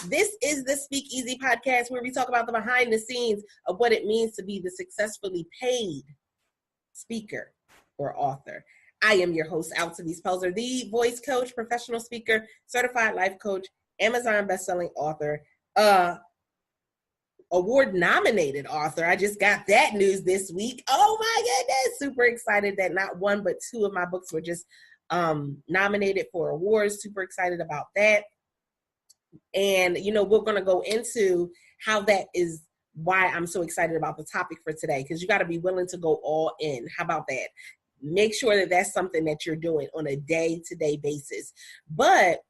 This is the Speak Easy podcast where we talk about the behind the scenes of what it means to be the successfully paid speaker or author. I am your host, Altovise Pelzer, the voice coach, professional speaker, certified life coach, Amazon bestselling author, award-nominated author. I just got that news this week. Oh my goodness. Super excited that not one, but two of my books were just nominated for awards. Super excited about that. And, we're going to go into how that is why I'm so excited about the topic for today, because you got to be willing to go all in. How about that? Make sure that that's something that you're doing on a day-to-day basis. But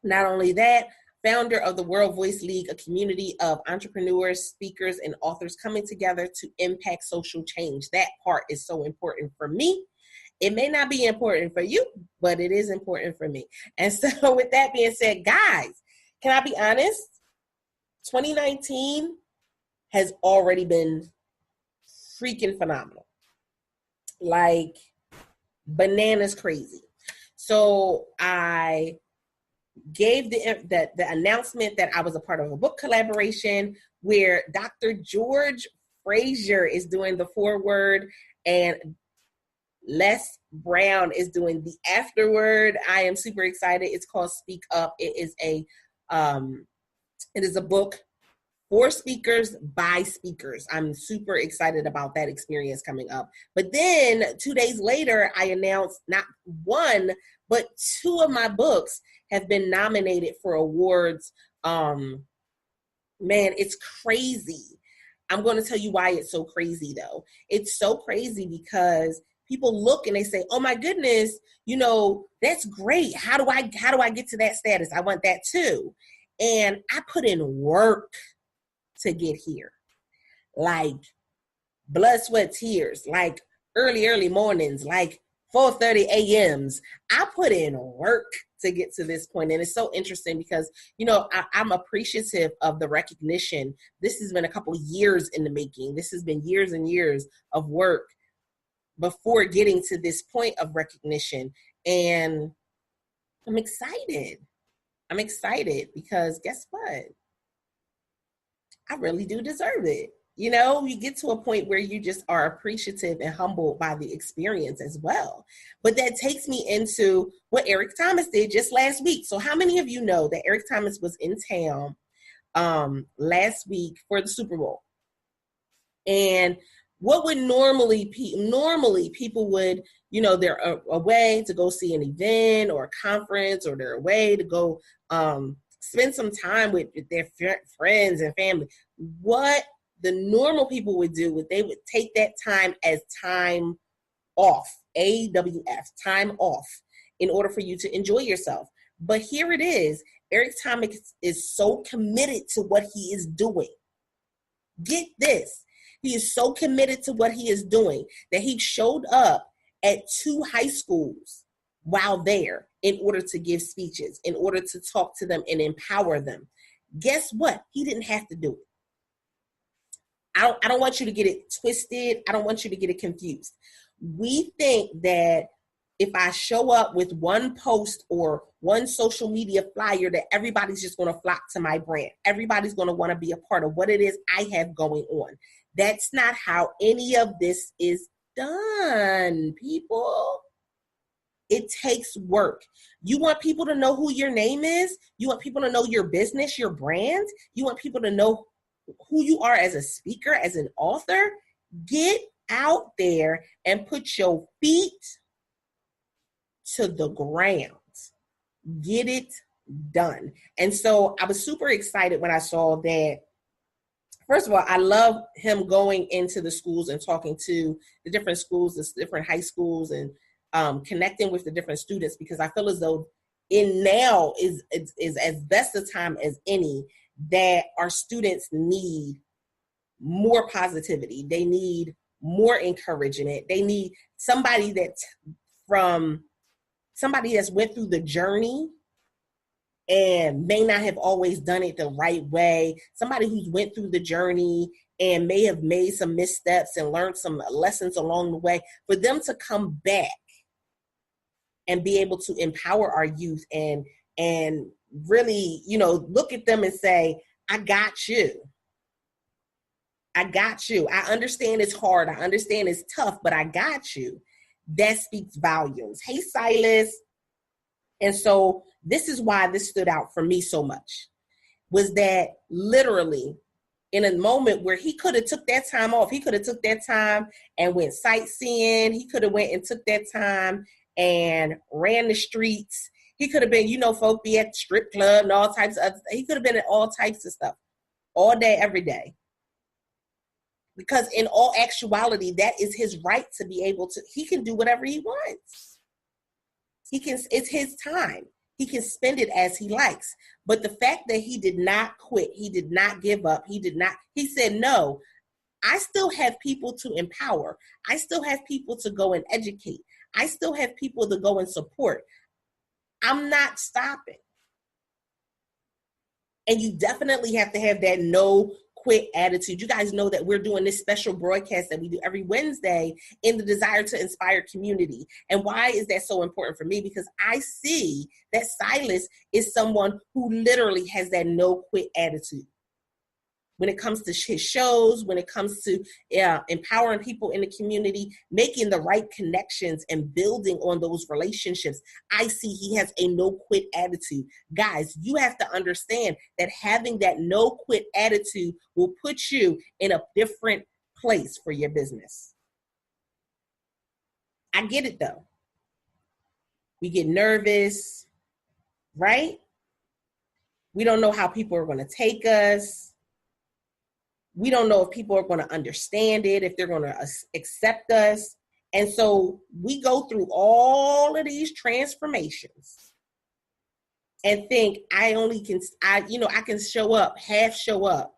not only that, founder of the World Voice League, a community of entrepreneurs, speakers, and authors coming together to impact social change. That part is so important for me. It may not be important for you, but it is important for me. And so with that being said, guys, can I be honest? 2019 has already been freaking phenomenal. Like bananas crazy. So I gave the announcement that I was a part of a book collaboration where Dr. George Frazier is doing the foreword and Les Brown is doing the afterword. I am super excited. It's called Speak Up. It is a book for speakers by speakers. I'm super excited about that experience coming up. But then 2 days later, I announced not one, but two of my books have been nominated for awards. Man, it's crazy. I'm going to tell you why it's so crazy, though. It's so crazy because people look and they say, oh my goodness, that's great. How do I get to that status? I want that too. And I put in work to get here. Like blood, sweat, tears, like early mornings, like 4:30 a.m.s. I put in work to get to this point. And it's so interesting because, I'm appreciative of the recognition. This has been a couple years in the making. This has been years and years of work before getting to this point of recognition. And I'm excited. I'm excited because guess what? I really do deserve it. You get to a point where you just are appreciative and humbled by the experience as well. But that takes me into what Eric Thomas did just last week. So how many of you know that Eric Thomas was in town last week for the Super Bowl? And what would normally people would, they're away to go see an event or a conference, or they're away to go spend some time with their friends and family. What the normal people would do is they would take that time as time off, AWF, time off, in order for you to enjoy yourself. But here it is. Eric Thomas is so committed to what he is doing. Get this. He is so committed to what he is doing that he showed up at 2 high schools while there in order to give speeches, in order to talk to them and empower them. Guess what? He didn't have to do it. I don't want you to get it twisted. I don't want you to get it confused. We think that if I show up with one post or one social media flyer that everybody's just going to flock to my brand. Everybody's going to want to be a part of what it is I have going on. That's not how any of this is done, people. It takes work. You want people to know who your name is? You want people to know your business, your brand? You want people to know who you are as a speaker, as an author? Get out there and put your feet to the ground. Get it done. And so I was super excited when I saw that. First of all, I love him going into the schools and talking to the different schools, the different high schools, and connecting with the different students, because I feel as though now is as best a time as any that our students need more positivity. They need more encouragement. They need somebody that's went through the journey and may not have always done it the right way. Somebody who's went through the journey and may have made some missteps and learned some lessons along the way, for them to come back and be able to empower our youth and really, look at them and say, I got you. I got you. I understand it's hard. I understand it's tough, but I got you. That speaks volumes. Hey, Silas. And so this is why this stood out for me so much, was that literally in a moment where he could have took that time off, he could have took that time and went sightseeing. He could have went and took that time and ran the streets. He could have been, folk be at the strip club and all types of other, he could have been at all types of stuff all day, every day. Because in all actuality, that is his right to be able to, he can do whatever he wants. It's his time. He can spend it as he likes. But the fact that he did not quit, he did not give up, he said, no, I still have people to empower. I still have people to go and educate. I still have people to go and support. I'm not stopping. And you definitely have to have that no quit attitude. You guys know that we're doing this special broadcast that we do every Wednesday in the Desire to Inspire community. And why is that so important for me? Because I see that Silas is someone who literally has that no quit attitude. When it comes to his shows, when it comes to empowering people in the community, making the right connections and building on those relationships, I see he has a no quit attitude. Guys, you have to understand that having that no quit attitude will put you in a different place for your business. I get it though. We get nervous, right? We don't know how people are going to take us. We don't know if people are going to understand it, if they're going to accept us. And so we go through all of these transformations and think I can show up, half show up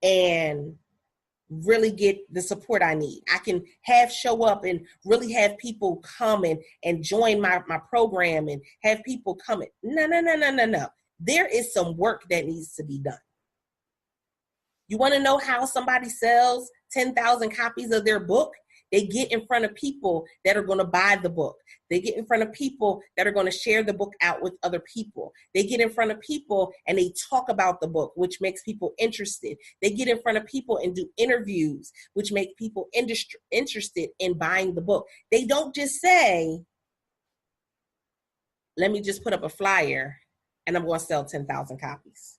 and really get the support I need. I can half show up and really have people come and join my program and have people come in. No. There is some work that needs to be done. You want to know how somebody sells 10,000 copies of their book? They get in front of people that are going to buy the book. They get in front of people that are going to share the book out with other people. They get in front of people and they talk about the book, which makes people interested. They get in front of people and do interviews, which make people interested in buying the book. They don't just say, let me just put up a flyer and I'm going to sell 10,000 copies.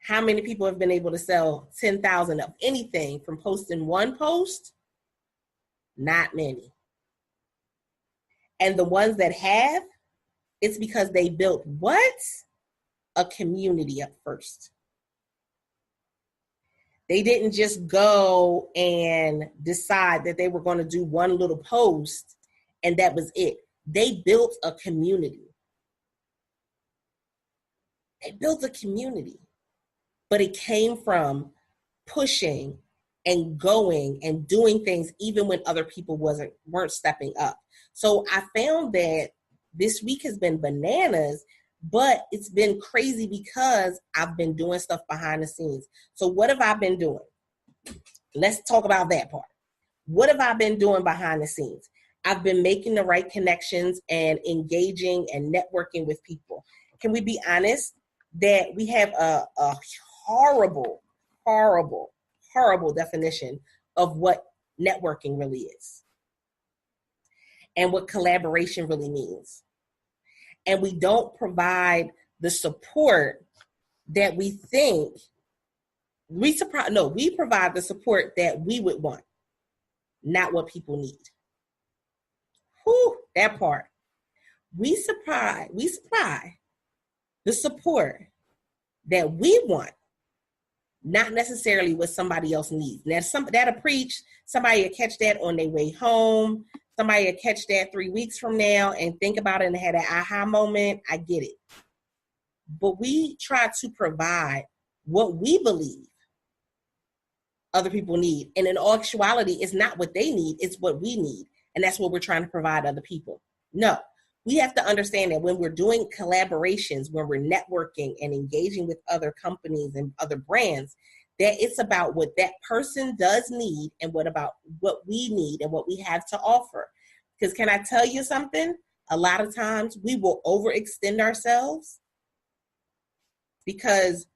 How many people have been able to sell 10,000 of anything from posting one post? Not many. And the ones that have, it's because they built what? A community up first. They didn't just go and decide that they were going to do one little post and that was it. They built a community. They built a community. But it came from pushing and going and doing things even when other people weren't stepping up. So I found that this week has been bananas, but it's been crazy because I've been doing stuff behind the scenes. So what have I been doing? Let's talk about that part. What have I been doing behind the scenes? I've been making the right connections and engaging and networking with people. Can we be honest that we have a horrible definition of what networking really is and what collaboration really means. And we don't provide the support that we think we provide the support that we would want, not what people need. Whew, that part. We supply the support that we want, not necessarily what somebody else needs. Now, that'll preach, somebody will catch that on their way home. Somebody will catch that 3 weeks from now and think about it and have an aha moment. I get it. But we try to provide what we believe other people need. And in all actuality, it's not what they need, it's what we need. And that's what we're trying to provide other people. No. We have to understand that when we're doing collaborations, when we're networking and engaging with other companies and other brands, that it's about what that person does need and what we need and what we have to offer. Because can I tell you something? a lot of times we will overextend ourselves because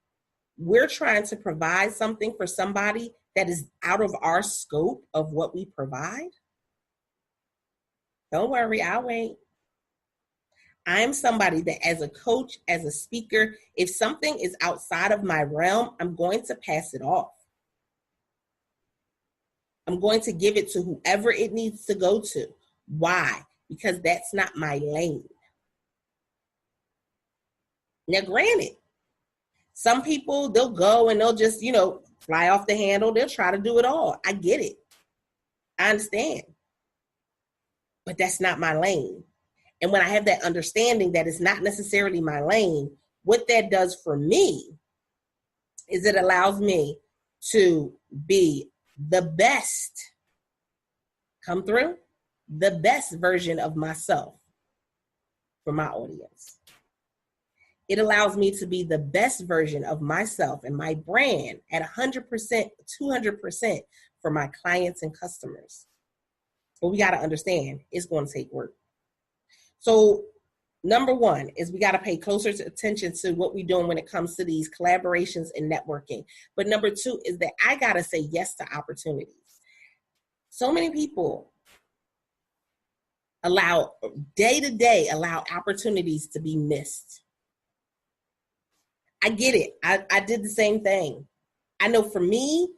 we're trying to provide something for somebody that is out of our scope of what we provide. Don't worry, I'll wait. I'm somebody that as a coach, as a speaker, if something is outside of my realm, I'm going to pass it off. I'm going to give it to whoever it needs to go to. Why? Because that's not my lane. Now, granted, some people, they'll go and they'll just, fly off the handle. They'll try to do it all. I get it. I understand. But that's not my lane. And when I have that understanding that it's not necessarily my lane, what that does for me is it allows me to be the best, come through, the best version of myself for my audience. It allows me to be the best version of myself and my brand at 100%, 200% for my clients and customers. But we got to understand it's going to take work. So number one is we got to pay closer attention to what we're doing when it comes to these collaborations and networking. But number two is that I got to say yes to opportunities. So many people allow opportunities to be missed. I get it. I did the same thing. I know for me,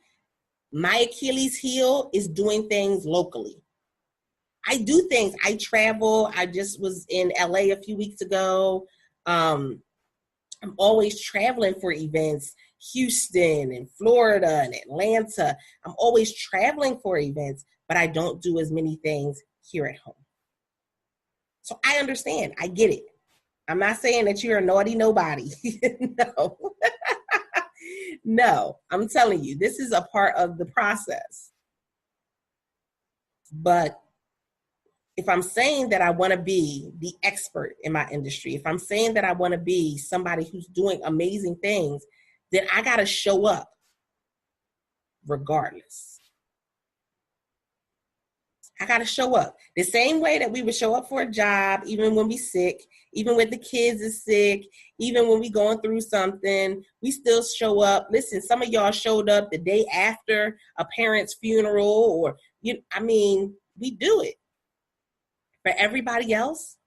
my Achilles heel is doing things locally. I do things. I travel. I just was in LA a few weeks ago. I'm always traveling for events, Houston and Florida and Atlanta. I'm always traveling for events, but I don't do as many things here at home. So I understand. I get it. I'm not saying that you're a naughty nobody. No. No, I'm telling you, this is a part of the process. But if I'm saying that I want to be the expert in my industry, if I'm saying that I want to be somebody who's doing amazing things, then I got to show up regardless. I got to show up the same way that we would show up for a job, even when we sick, even when the kids is sick, even when we going through something, we still show up. Listen, some of y'all showed up the day after a parent's funeral or, we do it for everybody else,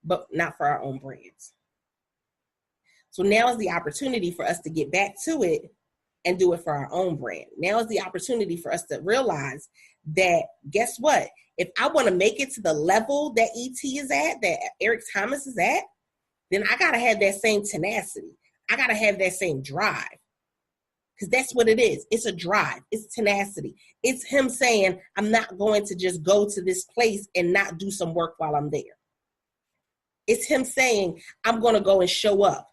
but not for our own brands. So now is the opportunity for us to get back to it and do it for our own brand. Now is the opportunity for us to realize that, guess what? If I want to make it to the level that ET is at, that Eric Thomas is at, then I got to have that same tenacity. I got to have that same drive. Because that's what it is. It's a drive. It's tenacity. It's him saying, I'm not going to just go to this place and not do some work while I'm there. It's him saying, I'm going to go and show up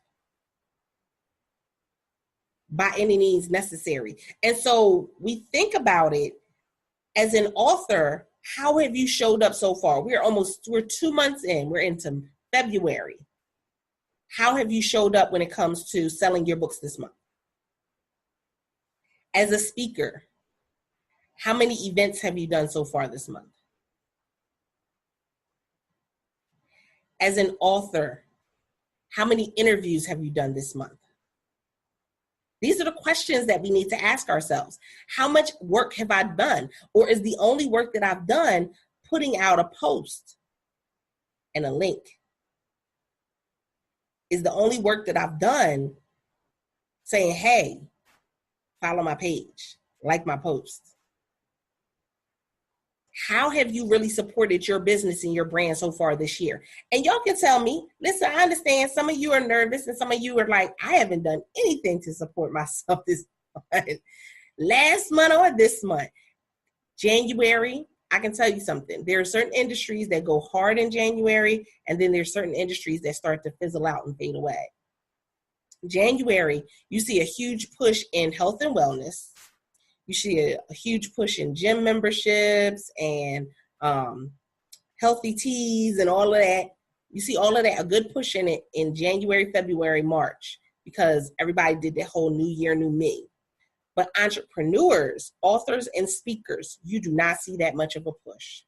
by any means necessary. And so we think about it as an author, how have you showed up so far? We're 2 months in. We're into February. How have you showed up when it comes to selling your books this month? As a speaker, how many events have you done so far this month? As an author, how many interviews have you done this month? These are the questions that we need to ask ourselves. How much work have I done? Or is the only work that I've done putting out a post and a link? Is the only work that I've done saying, hey, follow my page, like my post? How have you really supported your business and your brand so far this year? And y'all can tell me, listen, I understand some of you are nervous and some of you are like, I haven't done anything to support myself this month. Last month or this month. January, I can tell you something. There are certain industries that go hard in January, and then there's certain industries that start to fizzle out and fade away. January, you see a huge push in health and wellness. You see a huge push in gym memberships and healthy teas and all of that. You see all of that, a good push in it in January, February, March, because everybody did that whole new year, new me. But entrepreneurs, authors, and speakers, you do not see that much of a push.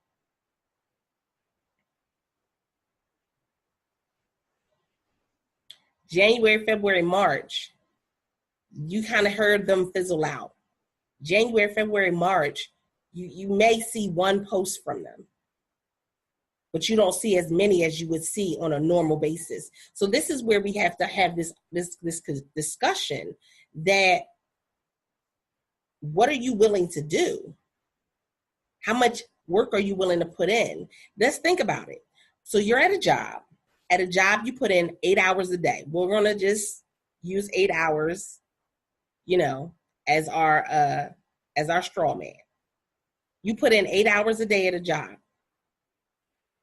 January, February, March, you kind of heard them fizzle out. January, February, March, you may see one post from them, but you don't see as many as you would see on a normal basis. So this is where we have to have this discussion that what are you willing to do? How much work are you willing to put in? Let's think about it. So you're at a job. At a job, you put in 8 hours a day. We're going to just use 8 hours, as our straw man. You put in 8 hours a day at a job.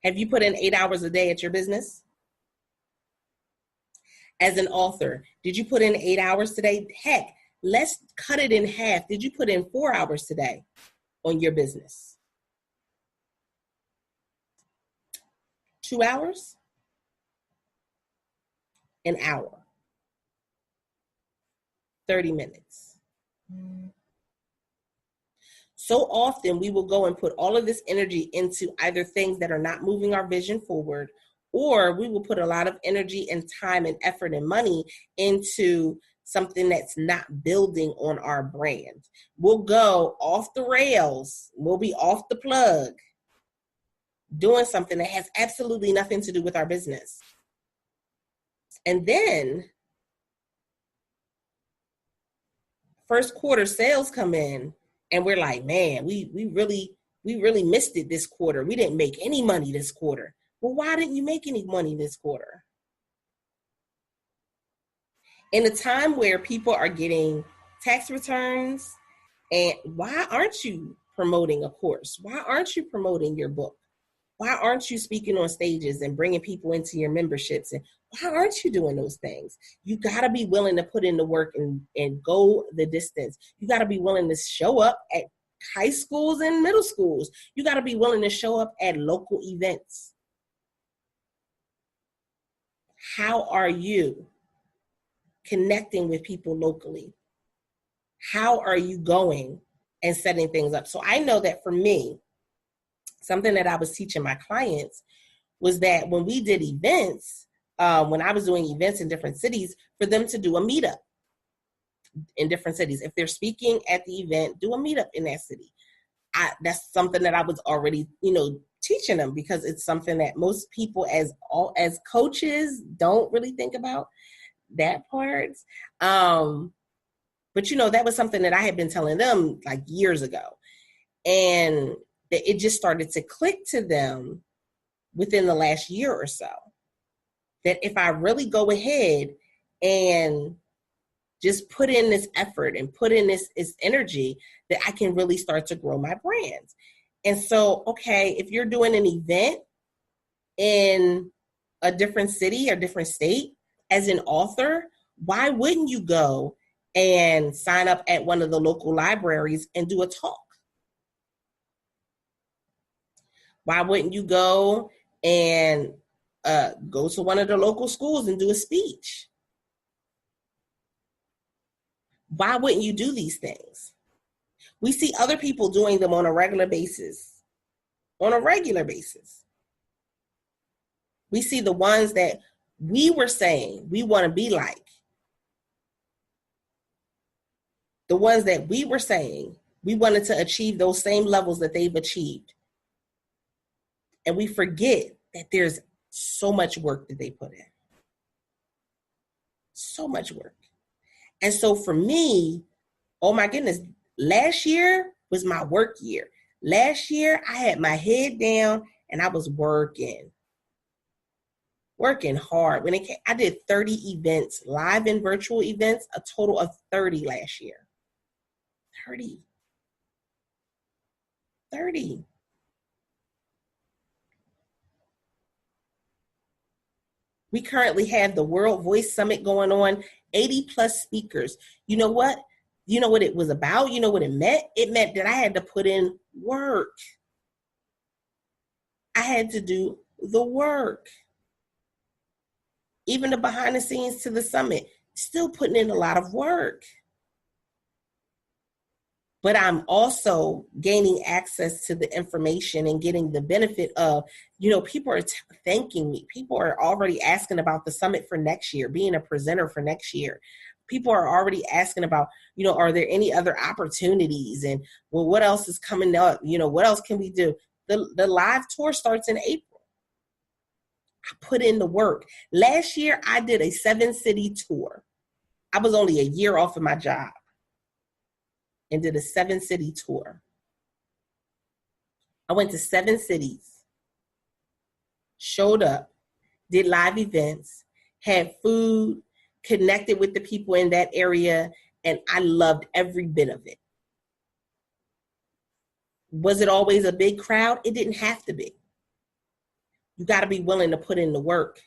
Have you put in 8 hours a day at your business? As an author, did you put in 8 hours today? Heck, let's cut it in half. Did you put in 4 hours today on your business? 2 hours? An hour. 30 minutes. So often we will go and put all of this energy into either things that are not moving our vision forward, or we will put a lot of energy and time and effort and money into something that's not building on our brand. We'll go off the rails. We'll be off the plug doing something that has absolutely nothing to do with our business. And then first quarter sales come in and we're like, man, we really missed it this quarter. We didn't make any money this quarter. Well, why didn't you make any money this quarter? In a time where people are getting tax returns, and why aren't you promoting a course? Why aren't you promoting your book? Why aren't you speaking on stages and bringing people into your memberships? And why aren't you doing those things? You got to be willing to put in the work and go the distance. You got to be willing to show up at high schools and middle schools. You got to be willing to show up at local events. How are you connecting with people locally? How are you going and setting things up? So I know that for me, something that I was teaching my clients was that when we did events, when I was doing events in different cities, for them to do a meetup in different cities. If they're speaking at the event, do a meetup in that city. That's something that I was already, teaching them, because it's something that most people as coaches don't really think about that part. But that was something that I had been telling them like years ago. And that it just started to click to them within the last year or so, that if I really go ahead and just put in this effort and put in this energy, that I can really start to grow my brand. And so, okay, if you're doing an event in a different city or different state as an author, why wouldn't you go and sign up at one of the local libraries and do a talk? Why wouldn't you go and go to one of the local schools and do a speech? Why wouldn't you do these things? We see other people doing them on a regular basis. We see the ones that we were saying we want to be like. The ones that we were saying we wanted to achieve those same levels that they've achieved. And we forget that there's so much work that they put in. So much work. And so for me, oh my goodness, last year was my work year. Last year, I had my head down and I was working hard. I did 30 events, live and virtual events, a total of 30 last year. 30. We currently have the World Voice Summit going on, 80 plus speakers. You know what? You know what it was about? You know what it meant? It meant that I had to put in work. I had to do the work. Even the behind the scenes to the summit, still putting in a lot of work. but I'm also gaining access to the information and getting the benefit of, people are thanking me. People are already asking about the summit for next year, being a presenter for next year. People are already asking about, are there any other opportunities? And well, what else is coming up? What else can we do? The live tour starts in April. I put in the work. Last year, I did a 7-city tour. I was only a year off of my job and did a 7-city tour. I went to 7 cities, showed up, did live events, had food, connected with the people in that area, and I loved every bit of it. Was it always a big crowd? It didn't have to be. You got to be willing to put in the work.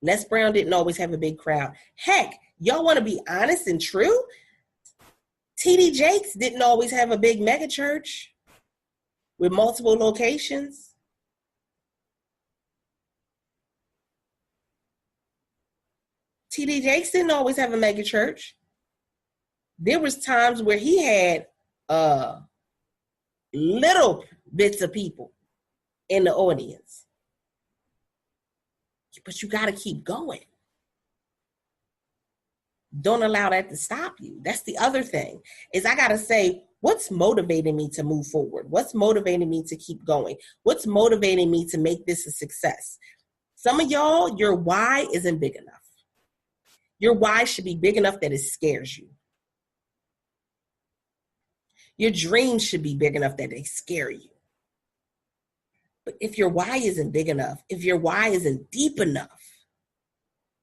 Les Brown didn't always have a big crowd. Heck, y'all want to be honest and true? TD Jakes didn't always have a big mega church with multiple locations. TD Jakes didn't always have a mega church. There was times where he had little bits of people in the audience. But you got to keep going. Don't allow that to stop you. That's the other thing, is I got to say, what's motivating me to move forward? What's motivating me to keep going? What's motivating me to make this a success? Some of y'all, your why isn't big enough. Your why should be big enough that it scares you. Your dreams should be big enough that they scare you. But if your why isn't big enough, if your why isn't deep enough,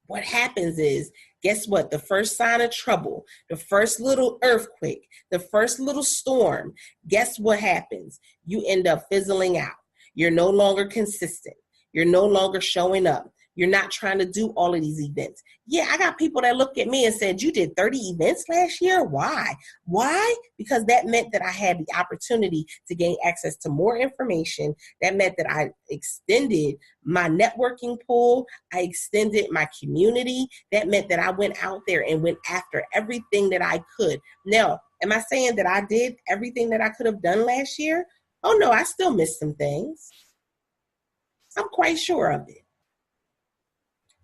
what happens is, guess what? The first sign of trouble, the first little earthquake, the first little storm, guess what happens? You end up fizzling out. You're no longer consistent. You're no longer showing up. You're not trying to do all of these events. Yeah, I got people that look at me and said, you did 30 events last year? Why? Why? Because that meant that I had the opportunity to gain access to more information. That meant that I extended my networking pool. I extended my community. That meant that I went out there and went after everything that I could. Now, am I saying that I did everything that I could have done last year? Oh no, I still missed some things. I'm quite sure of it.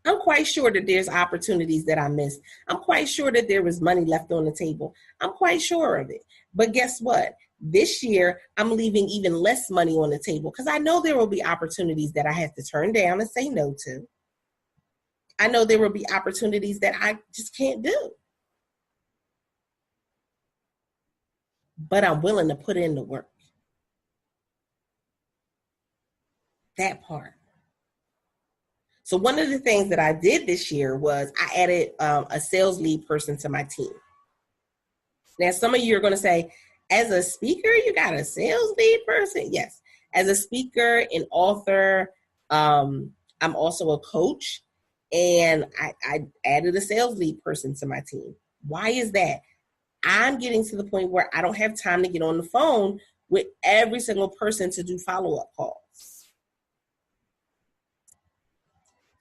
I'm quite sure that there's opportunities that I missed. I'm quite sure that there was money left on the table. I'm quite sure of it. But guess what? This year, I'm leaving even less money on the table because I know there will be opportunities that I have to turn down and say no to. I know there will be opportunities that I just can't do. But I'm willing to put in the work. That part. So one of the things that I did this year was I added a sales lead person to my team. Now, some of you are going to say, as a speaker, you got a sales lead person? Yes. As a speaker and author, I'm also a coach, and I added a sales lead person to my team. Why is that? I'm getting to the point where I don't have time to get on the phone with every single person to do follow-up calls.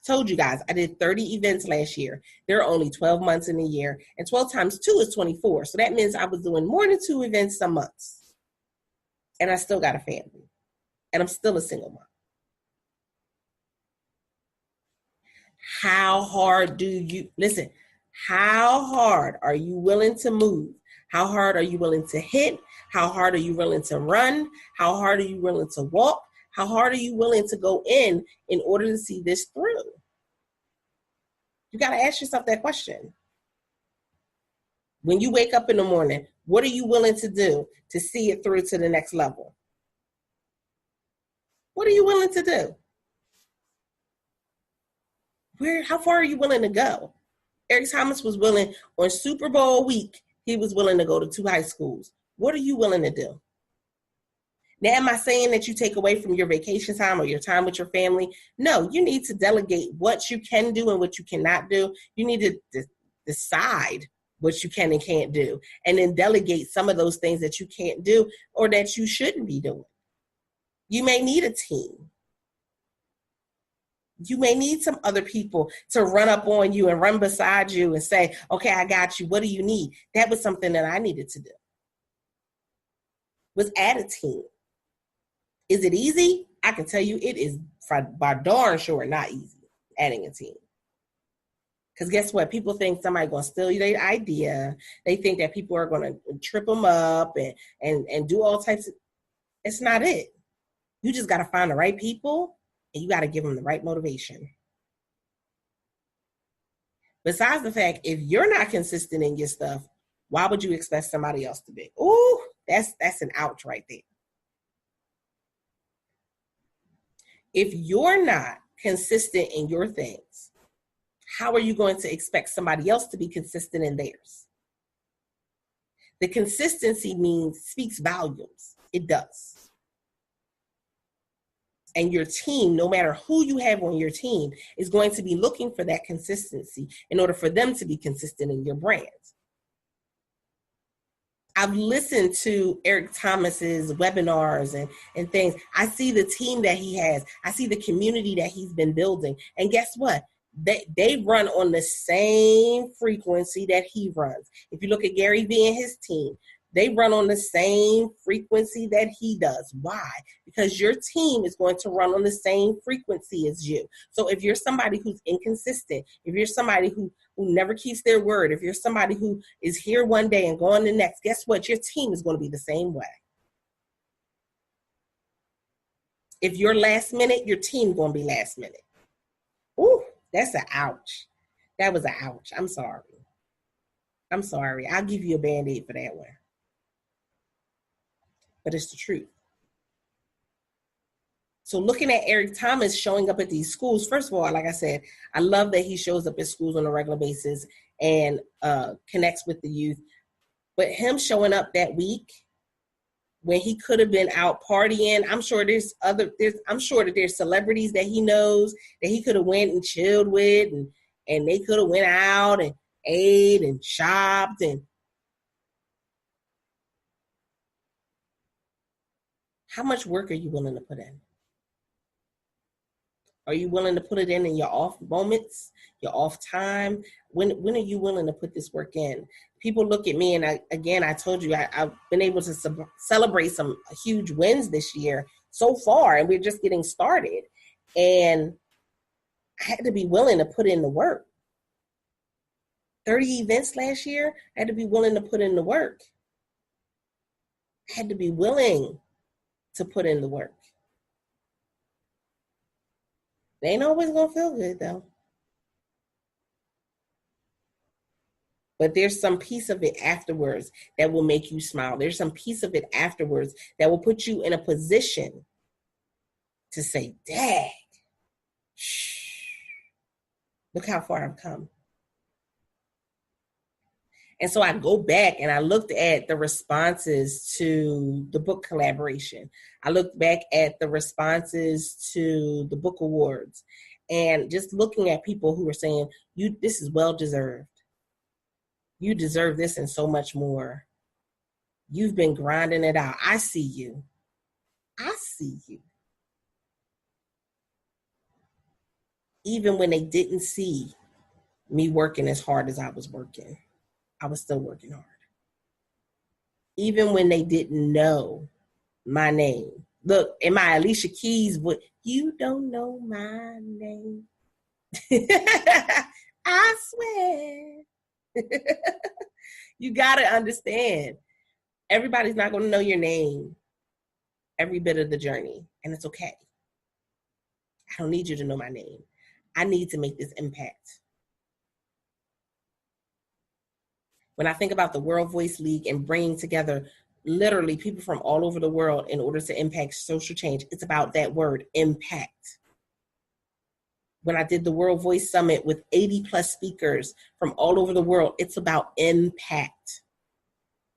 Told you guys, I did 30 events last year. There are only 12 months in a year, and 12 times 2 is 24. So that means I was doing more than 2 events some months. And I still got a family. And I'm still a single mom. How hard do you, listen, how hard are you willing to move? How hard are you willing to hit? How hard are you willing to run? How hard are you willing to walk? How hard are you willing to go in order to see this through? You got to ask yourself that question. When you wake up in the morning, what are you willing to do to see it through to the next level? What are you willing to do? How far are you willing to go? Eric Thomas was willing, on Super Bowl week, he was willing to go to 2 high schools. What are you willing to do? Now, am I saying that you take away from your vacation time or your time with your family? No, you need to delegate what you can do and what you cannot do. You need to decide what you can and can't do, and then delegate some of those things that you can't do or that you shouldn't be doing. You may need a team. You may need some other people to run up on you and run beside you and say, okay, I got you. What do you need? That was something that I needed to do. was add a team. Is it easy? I can tell you it is by darn sure not easy adding a team. Because guess what? People think somebody's going to steal their idea. They think that people are going to trip them up and do all types of, it's not it. You just got to find the right people and you got to give them the right motivation. Besides the fact, if you're not consistent in your stuff, why would you expect somebody else to be? Ooh, that's an ouch right there. If you're not consistent in your things, how are you going to expect somebody else to be consistent in theirs? The consistency speaks volumes. It does. And your team, no matter who you have on your team, is going to be looking for that consistency in order for them to be consistent in your brand. I've listened to Eric Thomas's webinars and things. I see the team that he has. I see the community that he's been building. And guess what? They run on the same frequency that he runs. If you look at Gary Vee and his team, they run on the same frequency that he does. Why? Because your team is going to run on the same frequency as you. So if you're somebody who's inconsistent, if you're somebody who never keeps their word, if you're somebody who is here one day and gone the next, guess what? Your team is going to be the same way. If you're last minute, your team going to be last minute. Ooh, that's an ouch. That was an ouch. I'm sorry. I'll give you a Band-Aid for that one. But it's the truth. So looking at Eric Thomas showing up at these schools, first of all, like I said, I love that he shows up at schools on a regular basis and connects with the youth. But him showing up that week when he could have been out partying, I'm sure that there's celebrities that he knows that he could have went and chilled with, and they could have went out and ate and shopped. And how much work are you willing to put in? Are you willing to put it in your off moments, your off time? When are you willing to put this work in? People look at me, and I told you, I've been able to celebrate some huge wins this year so far, and we're just getting started. And I had to be willing to put in the work. 30 events last year, I had to be willing to put in the work. I had to be willing to put in the work. They ain't always gonna feel good though. But there's some piece of it afterwards that will make you smile. There's some piece of it afterwards that will put you in a position to say, dang, look how far I've come. And so I go back and I looked at the responses to the book collaboration. I looked back at the responses to the book awards, and just looking at people who were saying, this is well-deserved. You deserve this and so much more. You've been grinding it out. I see you. I see you. Even when they didn't see me working as hard as I was working, I was still working hard. Even when they didn't know my name. Look, in my Alicia Keys book, you don't know my name. I swear. You got to understand, everybody's not going to know your name every bit of the journey, and it's okay. I don't need you to know my name. I need to make this impact. When I think about the World Voice League and bringing together literally people from all over the world in order to impact social change, it's about that word, impact. When I did the World Voice Summit with 80 plus speakers from all over the world, it's about impact.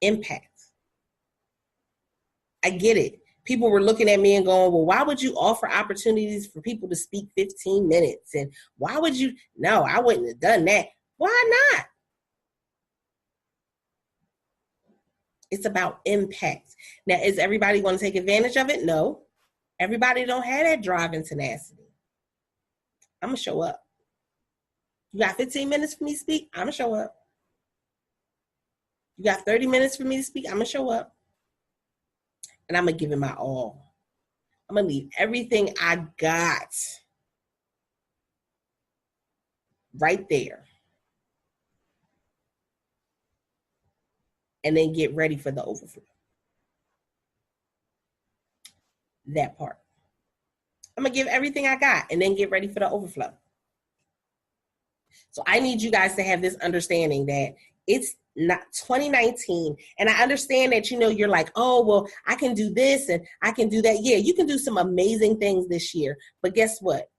Impact. I get it. People were looking at me and going, well, why would you offer opportunities for people to speak 15 minutes? And why would you? No, I wouldn't have done that. Why not? It's about impact. Now, is everybody going to take advantage of it? No. Everybody don't have that drive and tenacity. I'm going to show up. You got 15 minutes for me to speak? I'm going to show up. You got 30 minutes for me to speak? I'm going to show up. and I'm going to give it my all. I'm going to leave everything I got right there. And then get ready for the overflow. That part. I'm going to give everything I got and then get ready for the overflow. So I need you guys to have this understanding that it's not 2019. And I understand that, you're like, oh, well, I can do this and I can do that. Yeah, you can do some amazing things this year. But guess what?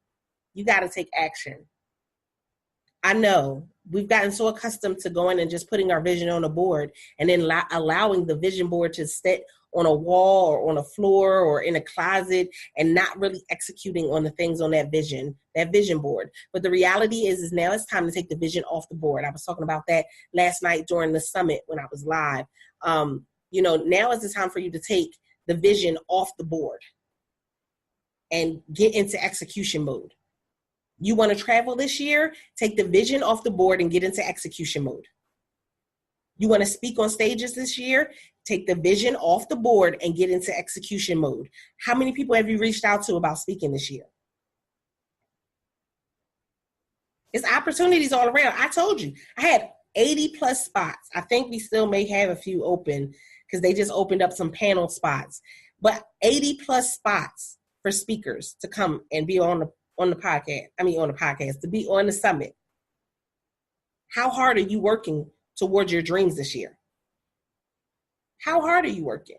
You got to take action. I know we've gotten so accustomed to going and just putting our vision on a board and then allowing the vision board to sit on a wall or on a floor or in a closet and not really executing on the things on that vision board. But the reality is now it's time to take the vision off the board. I was talking about that last night during the summit when I was live. Now is the time for you to take the vision off the board and get into execution mode. You want to travel this year? Take the vision off the board and get into execution mode. You want to speak on stages this year? Take the vision off the board and get into execution mode. How many people have you reached out to about speaking this year? It's opportunities all around. I told you, I had 80 plus spots. I think we still may have a few open because they just opened up some panel spots, but 80 plus spots for speakers to come and be on the podcast, to be on the summit. How hard are you working towards your dreams this year? How hard are you working?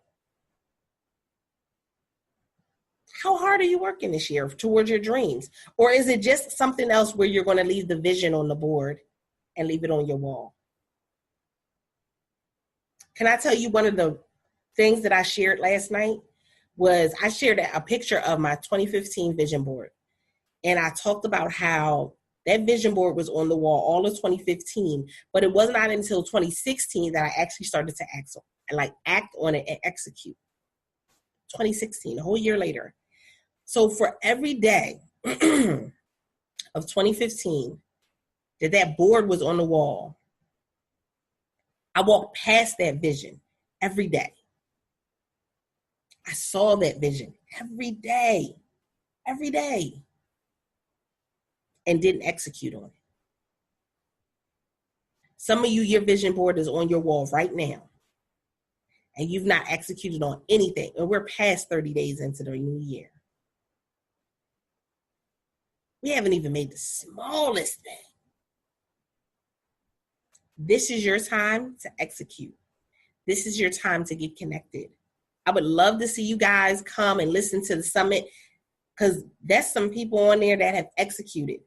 How hard are you working this year towards your dreams? Or is it just something else where you're going to leave the vision on the board and leave it on your wall? Can I tell you one of the things that I shared last night was I shared a picture of my 2015 vision board. And I talked about how that vision board was on the wall all of 2015, but it was not until 2016 that I actually started to act on it and execute. 2016, a whole year later. So for every day of 2015 that board was on the wall, I walked past that vision every day. I saw that vision every day, and didn't execute on it. Some of you, your vision board is on your wall right now, and you've not executed on anything, and we're past 30 days into the new year. We haven't even made the smallest thing. This is your time to execute. This is your time to get connected. I would love to see you guys come and listen to the summit because there's some people on there that have executed.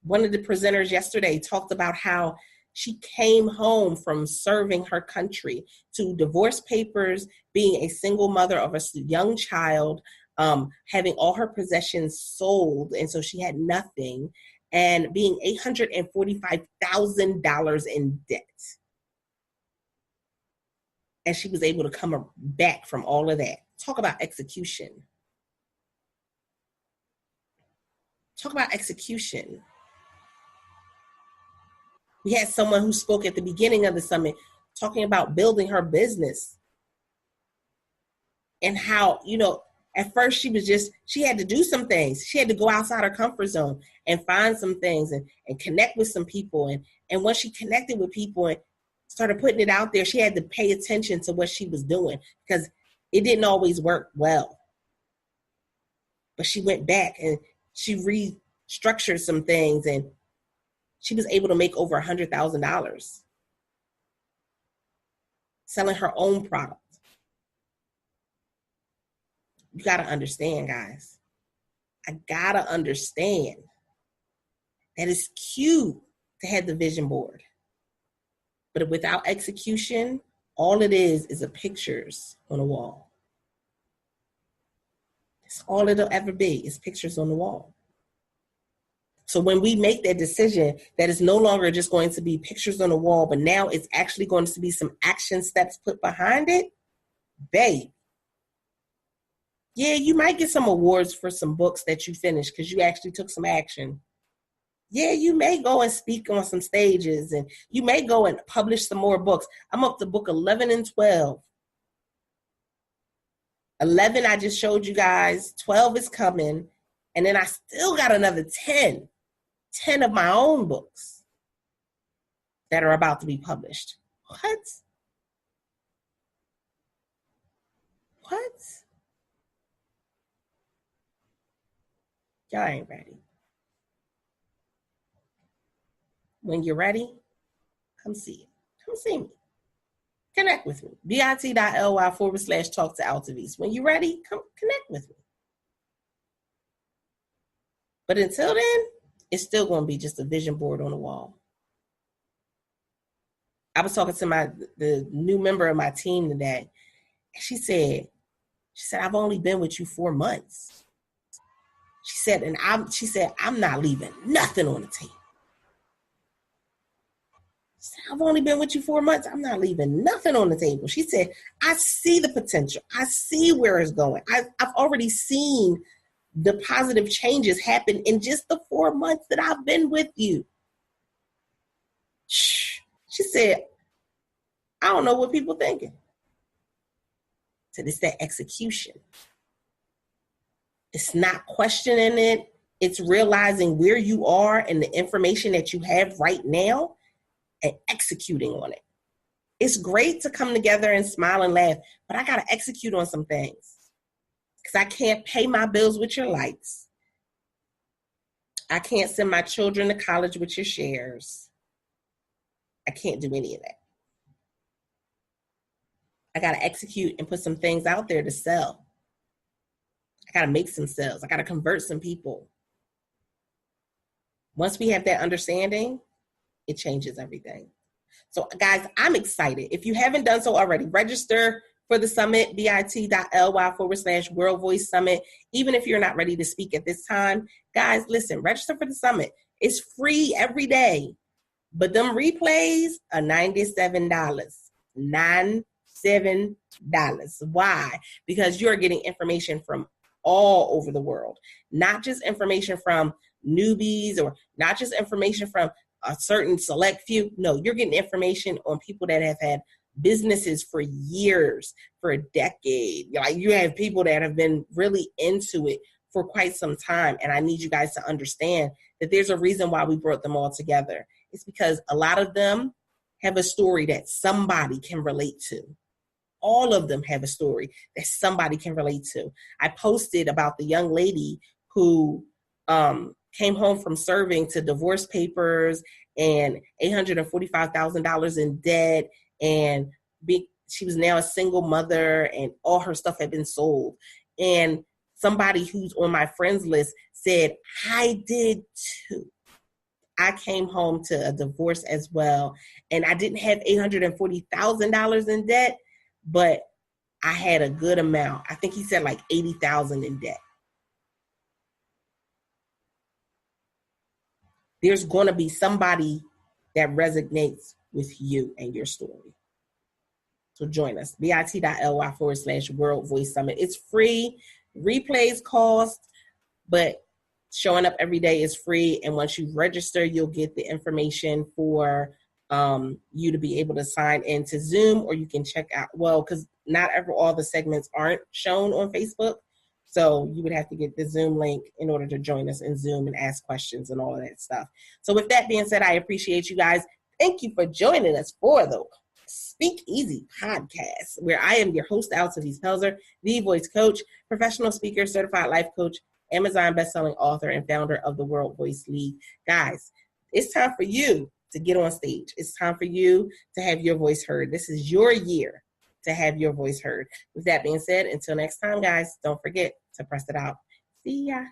One of the presenters yesterday talked about how she came home from serving her country to divorce papers, being a single mother of a young child, having all her possessions sold, and so she had nothing, and being $845,000 in debt. And she was able to come back from all of that. Talk about execution. Talk about execution. We had someone who spoke at the beginning of the summit talking about building her business and how, at first she had to do some things. She had to go outside her comfort zone and find some things and connect with some people. And once she connected with people and started putting it out there, she had to pay attention to what she was doing because it didn't always work well. But she went back and she restructured some things and she was able to make over $100,000 selling her own product. You got to understand, guys. I got to understand that it's cute to have the vision board. But without execution, all it is a pictures on a wall. That's all it'll ever be is pictures on the wall. So when we make that decision that it's no longer just going to be pictures on the wall, but now it's actually going to be some action steps put behind it, babe. Yeah, you might get some awards for some books that you finished because you actually took some action. Yeah, you may go and speak on some stages and you may go and publish some more books. I'm up to book 11 and 12. 11 I just showed you guys. 12 is coming. And then I still got another 10 of my own books that are about to be published. What? Y'all ain't ready. When you're ready, come see it. Come see me. Connect with me. bit.ly/talk to Altovise. When you're ready, come connect with me. But until then, it's still going to be just a vision board on the wall. I was talking to the new member of my team today, and she said, I've only been with you 4 months. She said, I'm not leaving nothing on the table. She said, I've only been with you 4 months. I'm not leaving nothing on the table. She said, I see the potential. I see where it's going. I've already seen the positive changes happen in just the 4 months that I've been with you. She said, I don't know what people thinking. So it's that execution. It's not questioning it. It's realizing where you are and the information that you have right now and executing on it. It's great to come together and smile and laugh, but I got to execute on some things because I can't pay my bills with your likes. I can't send my children to college with your shares. I can't do any of that. I got to execute and put some things out there to sell. I got to make some sales. I got to convert some people. Once we have that understanding, it changes everything. So guys, I'm excited. If you haven't done so already, register for the summit, bit.ly/World Voice Summit. Even if you're not ready to speak at this time, guys, listen, register for the summit. It's free every day, but them replays are $97. $97. Why? Because you're getting information from all over the world, not just information from newbies or not just information from a certain select few. No, you're getting information on people that have had businesses for years, for a decade. Like you have people that have been really into it for quite some time. And I need you guys to understand that there's a reason why we brought them all together. It's because a lot of them have a story that somebody can relate to. All of them have a story that somebody can relate to. I posted about the young lady who came home from serving to divorce papers and $845,000 in debt, and she was now a single mother, and all her stuff had been sold. And somebody who's on my friends list said, I did too. I came home to a divorce as well, and I didn't have $840,000 in debt, but I had a good amount. I think he said like $80,000 in debt. There's going to be somebody that resonates with you and your story. So join us, bit.ly/World Voice Summit. It's free. Replays cost, but showing up every day is free. And once you register, you'll get the information for you to be able to sign into Zoom, or you can check out, well, because not all the segments aren't shown on Facebook. So you would have to get the Zoom link in order to join us in Zoom and ask questions and all of that stuff. So with that being said, I appreciate you guys. Thank you for joining us for the Speak Easy podcast, where I am your host, Altovise Pelzer, the voice coach, professional speaker, certified life coach, Amazon bestselling author, and founder of the World Voice League. Guys, it's time for you to get on stage. It's time for you to have your voice heard. This is your year to have your voice heard. With that being said, until next time, guys, don't forget to press it out. See ya.